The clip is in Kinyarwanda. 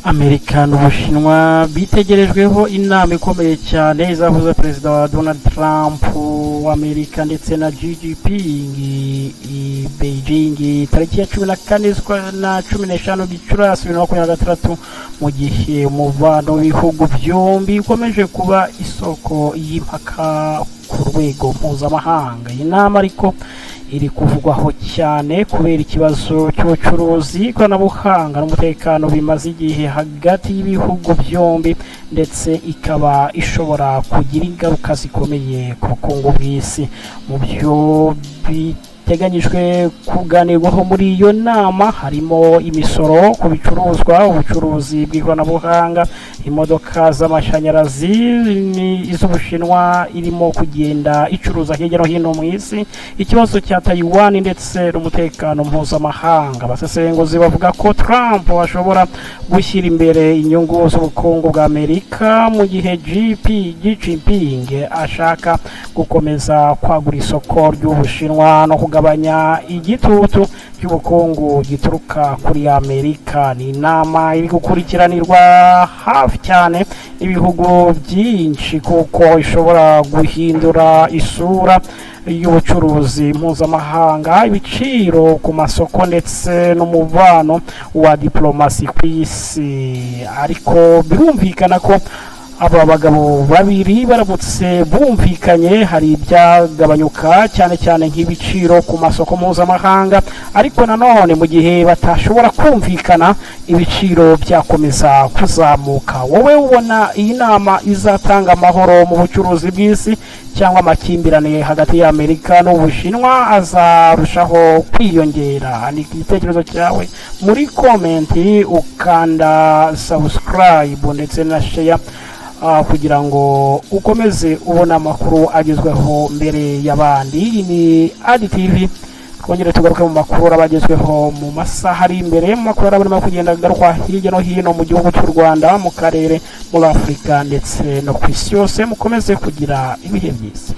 Amerika n'Ubushinwa bitegerejweho inama ikomeye cyane izahuza perezida wa Donald Trump wa Amerika ndetse na Xi Jinping i Beijing tariki ya 14 na 15 Gicurasi 2026 mu gihe umubano w'ibihugu byombi ukomeje kuba isoko y'impaka ku rwego mpuzamahanga. Inama ariko iri kuvugwaho cyane kubera ikibazo cy'ubucuruzi, ikoranabuhanga n'umutekano bimaze igihe hagati y'ibihugu byombi, ndetse ikaba ishobora kugira ingaruka zikomeye ku bukungu bw'isi. Mu byo biteganyijwe kuganirwaho muri iyo nama harimo imisoro ku bicuruzwa, ubucuruzi bw'ikoranabuhanga, imodoka z'amashanyarazi iz'Ubushinwa irimo kugenda icuruza hirya no hino mu isi, ikibazo cya Taiwan ndetse n'umutekano mpuzamahanga. Abasesenguzi bavuga ko Trump ashobora gushyira imbere inyungu z'ubukungu bwa Amerika mu gihe Xi Jinping ashaka gukomeza kwagura isoko ry'Ubushinwa no kugabanya igitutu cy'ubukungu gituruka kuri Amerika. Ni inama iri gukurikiranirwa hafi cyane ibihugu byinshi kuko ishobora guhindura isura y'ubucuruzi mpuzamahanga, ibiciro ku masoko ndetse n'umubano wa diplomasi ku isi. Ariko birumvikana ko aba bagabo babiri baramutse bumvikanye hari ibyagabanyuka cyane cyane nk'ibiciro ku masoko mpuzamahanga, ariko nanone mu gihe batashobora kumvikana ibiciro byakomeza kuzamuka. Wowe ubona iyi nama izatanga amahoro mu bucuruzi bw'isi cyangwa amakimbirane hagati ya Amerika n'Ubushinwa azarushaho kwiyongera? Ni igitekerezo cyawe muri komenti, ukanda subscribe ndetse na share kugira ngo ukomeze ubona amakuru agezweho mbere y'abandi. Ni ADTV, twongere tugaruke mu makuru abagezweho mu masaha ari imbere, mu makuru arabona kugenda garuka hirya no hino mu gihugu cy'u Rwanda, mu karere, muri Afurika ndetse no ku isi yose. Mukomeze kugira ibihe byiza.